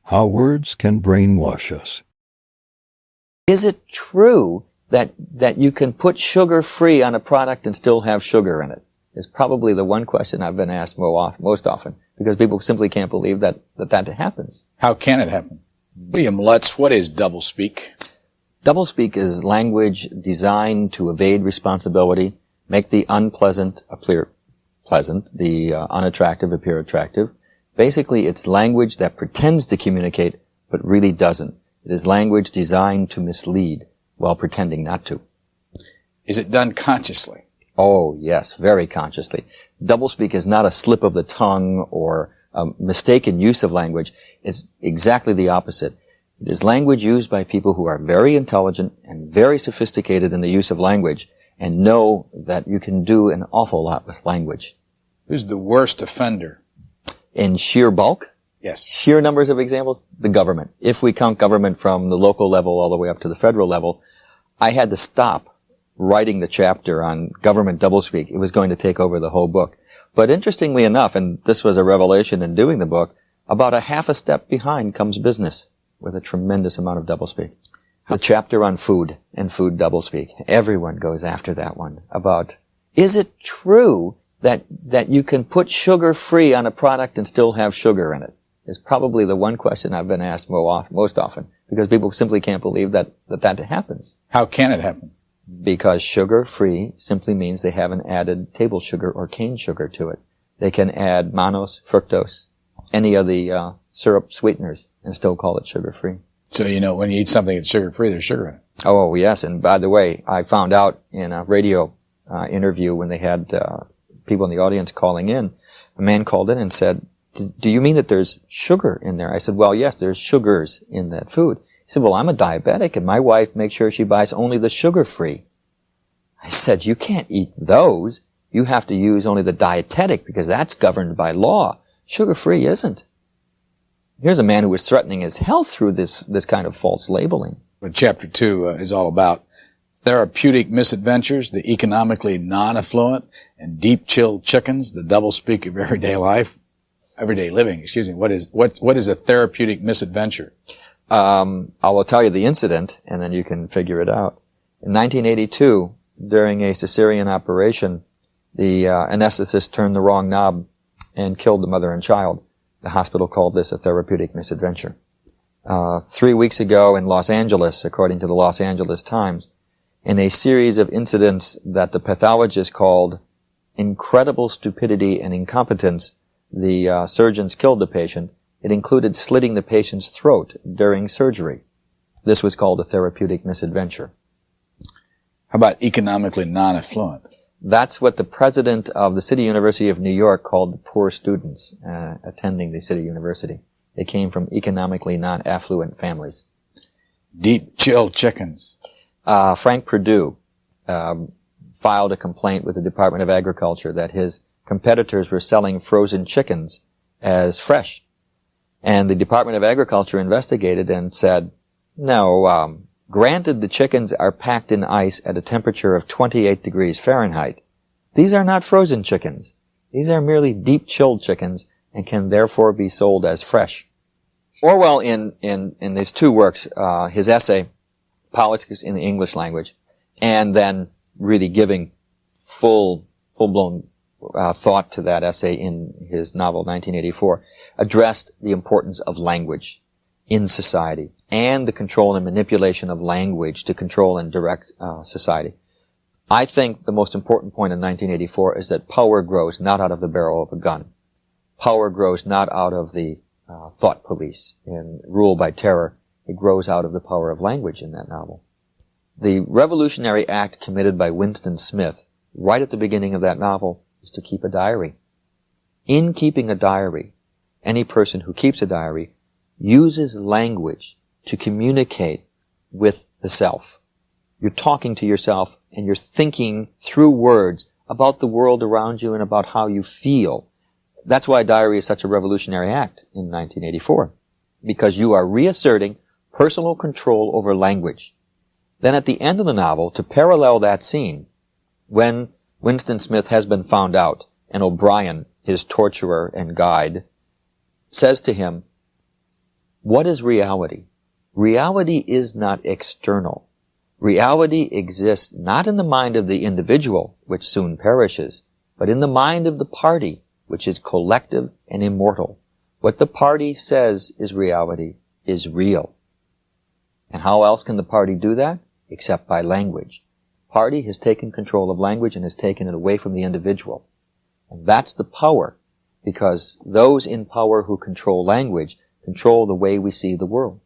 How words can brainwash us. Is it true that you can put sugar-free on a product and still have sugar in it? Is probably the one question I've been asked most often, because people simply can't believe that happens. How can it happen? William Lutz, what is doublespeak? Doublespeak is language designed to evade responsibility, make the unpleasant appear pleasant, the unattractive appear attractive. Basically, it's language that pretends to communicate, but really doesn't. It is language designed to mislead while pretending not to. Is it done consciously? Oh, yes, very consciously. Doublespeak is not a slip of the tongue or a mistaken use of language. It's exactly the opposite. It is language used by people who are very intelligent and very sophisticated in the use of language and know that you can do an awful lot with language. Who's the worst offender? In sheer bulk? Yes. Sheer numbers of examples? The government. If we count government from the local level all the way up to the federal level, I had to stop writing the chapter on government doublespeak. It was going to take over the whole book. But interestingly enough, and this was a revelation in doing the book, about a half a step behind comes business with a tremendous amount of doublespeak. The chapter on food and food doublespeak. Everyone goes after that one about, is it true that you can put sugar-free on a product and still have sugar in it? Is probably the one question I've been asked most often, because people simply can't believe that happens. How can it happen? Because sugar-free simply means they haven't added table sugar or cane sugar to it. They can add mannose, fructose, any of the syrup sweeteners, and still call it sugar-free. So, when you eat something that's sugar-free, there's sugar in it. Oh, yes. And by the way, I found out in a radio interview when they had people in the audience calling in, a man called in and said, do you mean that there's sugar in there? I said, well, yes, there's sugars in that food. He said, well, I'm a diabetic, and my wife makes sure she buys only the sugar-free. I said, you can't eat those. You have to use only the dietetic, because that's governed by law. Sugar-free isn't. Here's a man who was threatening his health through this kind of false labeling. What Chapter 2 is all about. Therapeutic misadventures, the economically non-affluent, and deep-chilled chickens, the doublespeak of everyday living. What is a therapeutic misadventure? I will tell you the incident, and then you can figure it out. In 1982, during a cesarean operation, the anesthetist turned the wrong knob and killed the mother and child. The hospital called this a therapeutic misadventure. 3 weeks ago in Los Angeles, according to the Los Angeles Times, in a series of incidents that the pathologist called incredible stupidity and incompetence, the surgeons killed the patient. It included slitting the patient's throat during surgery. This was called a therapeutic misadventure. How about economically non-affluent? That's what the president of the City University of New York called the poor students attending the City University. They came from economically non-affluent families. Deep-chilled chickens. Frank Perdue filed a complaint with the Department of Agriculture that his competitors were selling frozen chickens as fresh. And the Department of Agriculture investigated and said, no, granted the chickens are packed in ice at a temperature of 28 degrees Fahrenheit. These are not frozen chickens. These are merely deep-chilled chickens and can therefore be sold as fresh. Orwell, in his two works, his essay, Politics in the English Language, and then really giving full-blown thought to that essay in his novel 1984, addressed the importance of language in society and the control and manipulation of language to control and direct society. I think the most important point in 1984 is that power grows not out of the barrel of a gun. Power grows not out of the thought police and rule by terror. It grows out of the power of language in that novel. The revolutionary act committed by Winston Smith right at the beginning of that novel is to keep a diary. In keeping a diary, any person who keeps a diary uses language to communicate with the self. You're talking to yourself and you're thinking through words about the world around you and about how you feel. That's why a diary is such a revolutionary act in 1984, because you are reasserting personal control over language. Then at the end of the novel, to parallel that scene, when Winston Smith has been found out and O'Brien, his torturer and guide, says to him, What is reality? Reality is not external. Reality exists not in the mind of the individual, which soon perishes, but in the mind of the party, which is collective and immortal. What the party says is reality is real. And how else can the party do that? Except by language. Party has taken control of language and has taken it away from the individual. And that's the power, because those in power who control language control the way we see the world.